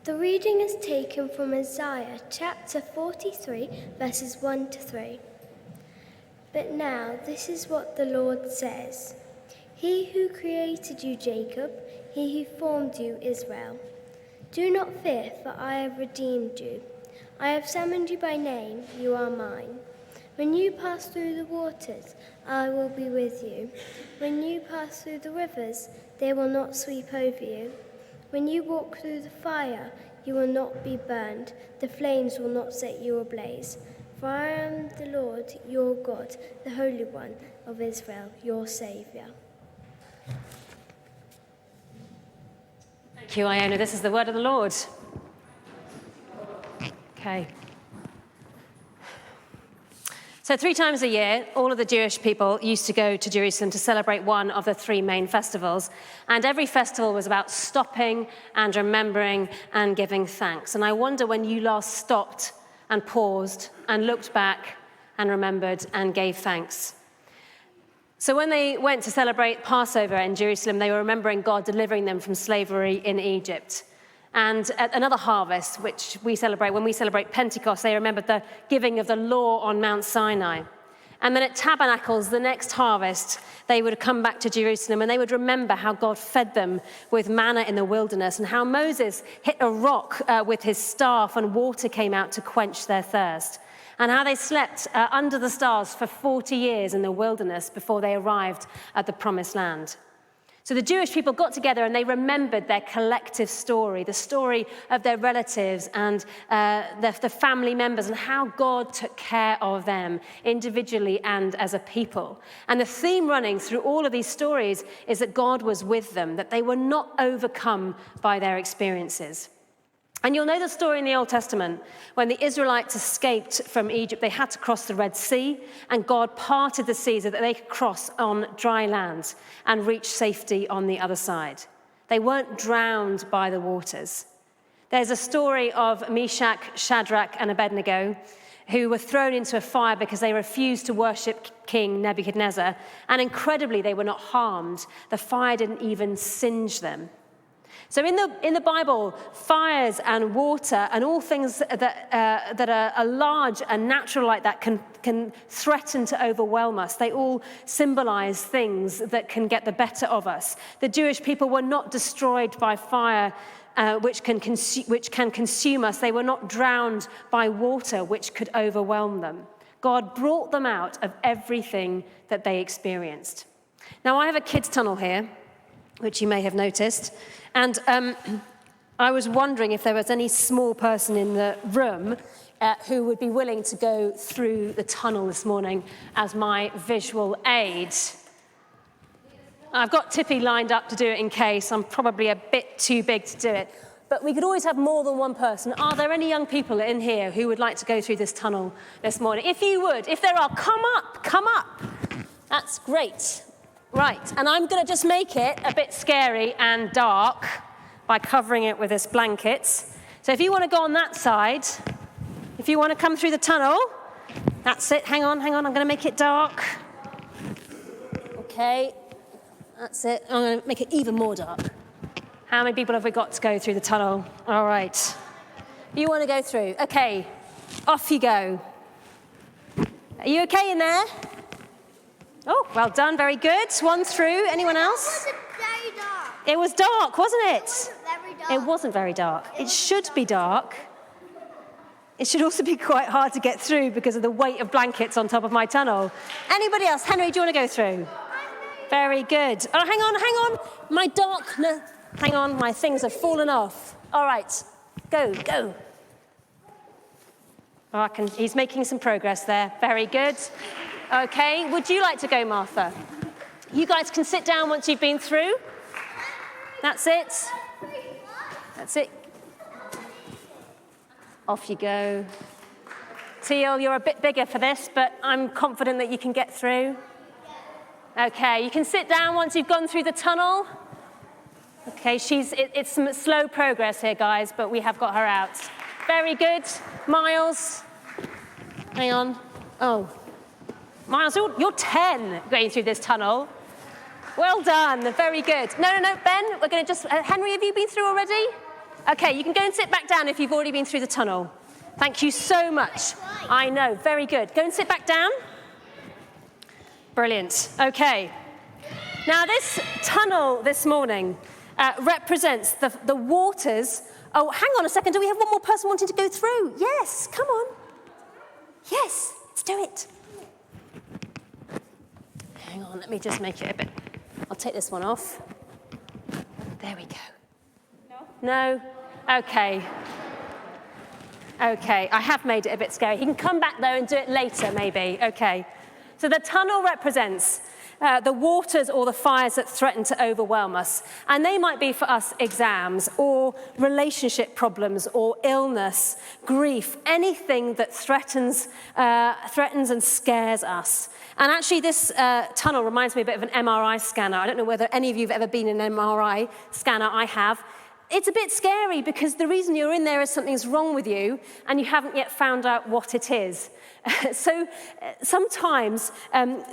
The reading is taken from Isaiah chapter 43, verses 1 to 3. But now this is what the Lord says. He who created you, Jacob, he who formed you, Israel. Do not fear, for I have redeemed you. I have summoned you by name, you are mine. When you pass through the waters, I will be with you. When you pass through the rivers, they will not sweep over you. When you walk through the fire, you will not be burned. The flames will not set you ablaze. For I am the Lord, your God, the Holy One of Israel, your Saviour. Thank you, Iona. This is the word of the Lord. Okay. So 3 times a year, all of the Jewish people used to go to Jerusalem to celebrate one of the 3 main festivals. And every festival was about stopping and remembering and giving thanks. And I wonder when you last stopped and paused and looked back and remembered and gave thanks. So when they went to celebrate Passover in Jerusalem, they were remembering God delivering them from slavery in Egypt. And at another harvest, which we celebrate, when we celebrate Pentecost, they remembered the giving of the law on Mount Sinai. And then at Tabernacles, the next harvest, they would come back to Jerusalem and they would remember how God fed them with manna in the wilderness and how Moses hit a rock with his staff and water came out to quench their thirst. And how they slept under the stars for 40 years in the wilderness before they arrived at the Promised Land. So the Jewish people got together and they remembered their collective story, the story of their relatives and the family members and how God took care of them individually and as a people. And the theme running through all of these stories is that God was with them, that they were not overcome by their experiences. And you'll know the story in the Old Testament. When the Israelites escaped from Egypt, they had to cross the Red Sea, and God parted the sea so that they could cross on dry land and reach safety on the other side. They weren't drowned by the waters. There's a story of Meshach, Shadrach, and Abednego, who were thrown into a fire because they refused to worship King Nebuchadnezzar. And incredibly, they were not harmed. The fire didn't even singe them. So in the Bible, fires and water and all things that are large and natural like that can threaten to overwhelm us. They all symbolize things that can get the better of us. The Jewish people were not destroyed by fire, which can consume us. They were not drowned by water, which could overwhelm them. God brought them out of everything that they experienced. Now, I have a kids' tunnel here, which you may have noticed. And I was wondering if there was any small person in the room who would be willing to go through the tunnel this morning as my visual aid. I've got Tippy lined up to do it in case. I'm probably a bit too big to do it. But we could always have more than one person. Are there any young people in here who would like to go through this tunnel this morning? If you would, if there are, come up. That's great. Right, and I'm going to just make it a bit scary and dark by covering it with this blanket. So if you want to go on that side, if you want to come through the tunnel, that's it. Hang on, I'm going to make it dark. Okay, that's it. I'm going to make it even more dark. How many people have we got to go through the tunnel? All right. You want to go through? Okay, off you go. Are you okay in there? Oh, well done, very good. One through. Anyone else? It wasn't very dark. It was dark, wasn't it? It wasn't very dark. It wasn't very dark. It should be dark. It should also be quite hard to get through because of the weight of blankets on top of my tunnel. Anybody else? Henry, do you want to go through? Very good. Oh, hang on. My darkness. Hang on, my things have fallen off. All right, go. Oh, he's making some progress there. Very good. Okay, would you like to go, Martha? You guys can sit down once you've been through. That's it. Off you go. Teal, you're a bit bigger for this, but I'm confident that you can get through. Okay, you can sit down once you've gone through the tunnel. Okay, it's some slow progress here, guys, but we have got her out. Very good. Miles. Hang on. Oh. Miles, you're 10 going through this tunnel. Well done, very good. No, Ben, we're going to just... Henry, have you been through already? Okay, you can go and sit back down if you've already been through the tunnel. Thank you so much. I know, very good. Go and sit back down. Brilliant. Okay. Now, this tunnel this morning represents the waters. Oh, hang on a second. Do we have one more person wanting to go through? Yes, come on. Yes, let's do it. Hang on, let me just make it a bit. I'll take this one off. There we go. No? Okay. Okay, I have made it a bit scary. He can come back, though, and do it later, maybe. Okay. So the tunnel represents the waters or the fires that threaten to overwhelm us. And they might be for us exams or relationship problems or illness, grief, anything that threatens and scares us. And actually this tunnel reminds me a bit of an MRI scanner. I don't know whether any of you have ever been in an MRI scanner. I have. It's a bit scary because the reason you're in there is something's wrong with you and you haven't yet found out what it is. So sometimes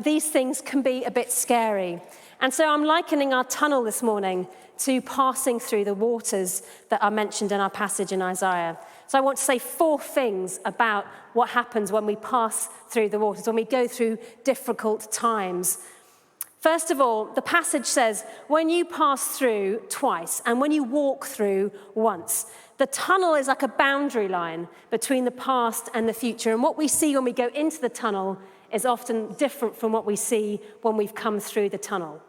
these things can be a bit scary. And so I'm likening our tunnel this morning to passing through the waters that are mentioned in our passage in Isaiah. So I want to say 4 things about what happens when we pass through the waters, when we go through difficult times. First of all, the passage says, when you pass through twice and when you walk through once, the tunnel is like a boundary line between the past and the future. And what we see when we go into the tunnel is often different from what we see when we've come through the tunnel.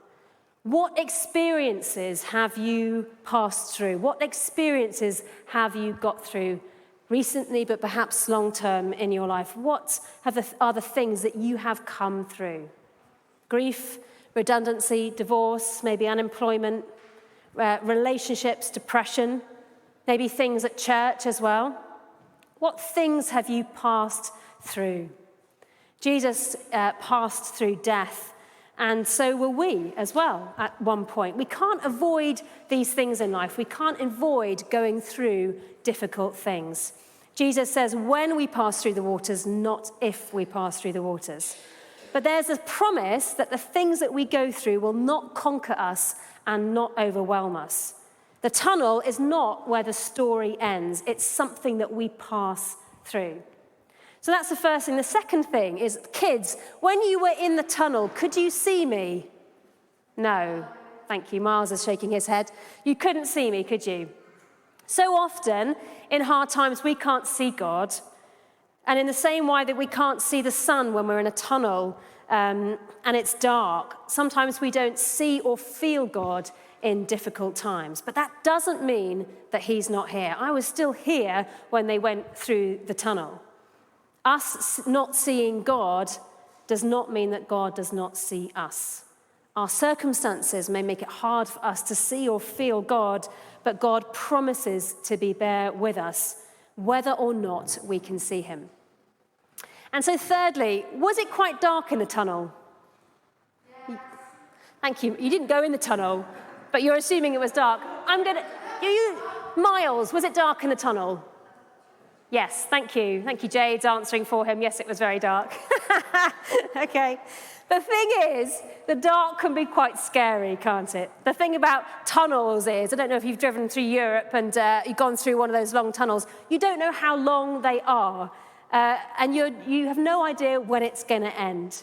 What experiences have you passed through? What experiences have you got through recently, but perhaps long-term in your life? What are the things that you have come through? Grief, redundancy, divorce, maybe unemployment, relationships, depression, maybe things at church as well. What things have you passed through? Jesus passed through death, and so will we as well at one point. We can't avoid these things in life. We can't avoid going through difficult things. Jesus says when we pass through the waters, not if we pass through the waters. But there's a promise that the things that we go through will not conquer us and not overwhelm us. The tunnel is not where the story ends. It's something that we pass through. So that's the first thing. The second thing is, kids, when you were in the tunnel, could you see me? No. Thank you. Miles is shaking his head. You couldn't see me, could you? So often, in hard times, we can't see God. And in the same way that we can't see the sun when we're in a tunnel and it's dark, sometimes we don't see or feel God in difficult times. But that doesn't mean that he's not here. I was still here when they went through the tunnel. Us not seeing God does not mean that God does not see us. Our circumstances may make it hard for us to see or feel God, but God promises to be there with us, whether or not we can see him. And so thirdly, was it quite dark in the tunnel? Yes. Thank you. You didn't go in the tunnel, but you're assuming it was dark. Miles, was it dark in the tunnel? Yes, thank you. Thank you, Jade's answering for him. Yes, it was very dark. Okay. The thing is, the dark can be quite scary, can't it? The thing about tunnels is, I don't know if you've driven through Europe and you've gone through one of those long tunnels, you don't know how long they are, and you have no idea when it's going to end.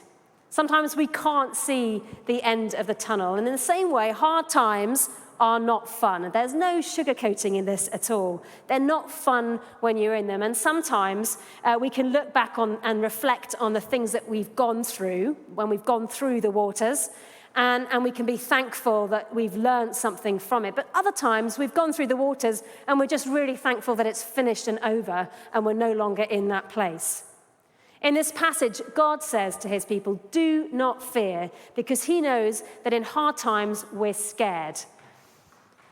Sometimes we can't see the end of the tunnel, and in the same way, hard times are not fun. There's no sugarcoating in this at all. They're not fun when you're in them. And sometimes we can look back on and reflect on the things that we've gone through when we've gone through the waters, and we can be thankful that we've learned something from it. But other times we've gone through the waters and we're just really thankful that it's finished and over and we're no longer in that place. In this passage, God says to his people, do not fear, because he knows that in hard times we're scared.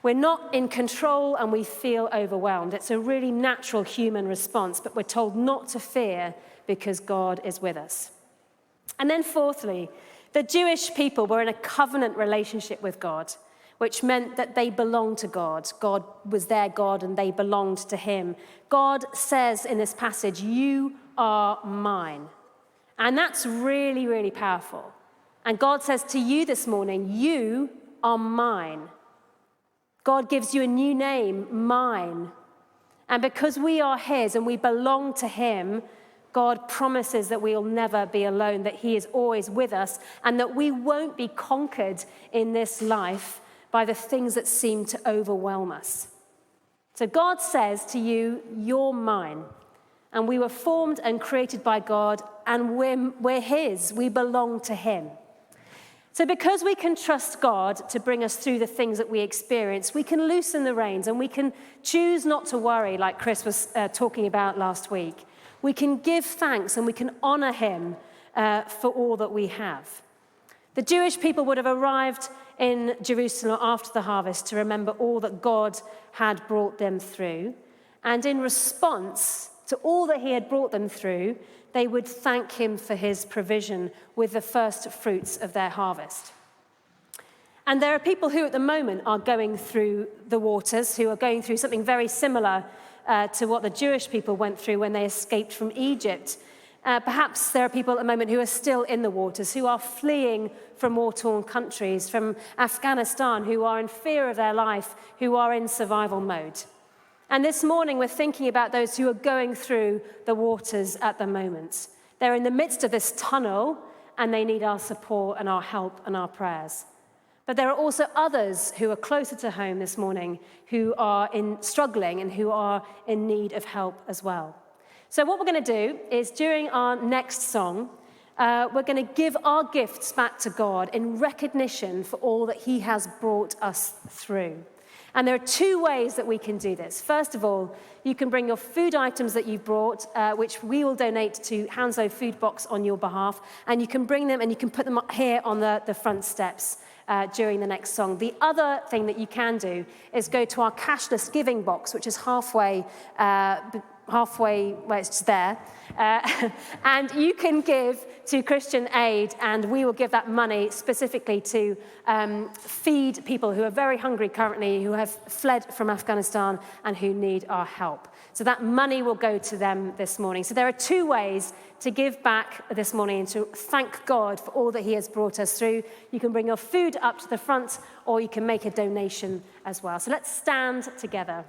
We're not in control and we feel overwhelmed. It's a really natural human response, but we're told not to fear because God is with us. And then fourthly, the Jewish people were in a covenant relationship with God, which meant that they belonged to God. God was their God and they belonged to him. God says in this passage, you are mine. And that's really, really powerful. And God says to you this morning, you are mine. God gives you a new name, mine. And because we are his and we belong to him, God promises that we'll never be alone, that he is always with us, and that we won't be conquered in this life by the things that seem to overwhelm us. So God says to you, you're mine. And we were formed and created by God, and we're his. We belong to him. So because we can trust God to bring us through the things that we experience, we can loosen the reins and we can choose not to worry, like Chris was talking about last week. We can give thanks and we can honor him for all that we have. The Jewish people would have arrived in Jerusalem after the harvest to remember all that God had brought them through. And in response to all that he had brought them through, they would thank him for his provision with the first fruits of their harvest. And there are people who at the moment are going through the waters, who are going through something very similar to what the Jewish people went through when they escaped from Egypt. Perhaps there are people at the moment who are still in the waters, who are fleeing from war-torn countries, from Afghanistan, who are in fear of their life, who are in survival mode. And this morning, we're thinking about those who are going through the waters at the moment. They're in the midst of this tunnel, and they need our support and our help and our prayers. But there are also others who are closer to home this morning who are struggling and who are in need of help as well. So what we're going to do is during our next song, we're going to give our gifts back to God in recognition for all that he has brought us through. And there are two ways that we can do this. First of all, you can bring your food items that you've brought, which we will donate to Hounslow Food Box on your behalf. And you can bring them and you can put them up here on the front steps during the next song. The other thing that you can do is go to our cashless giving box, which is halfway where it's just there. And you can give to Christian Aid, and we will give that money specifically to feed people who are very hungry currently, who have fled from Afghanistan and who need our help. So that money will go to them this morning. So there are two ways to give back this morning and to thank God for all that he has brought us through. You can bring your food up to the front, or you can make a donation as well. So let's stand together.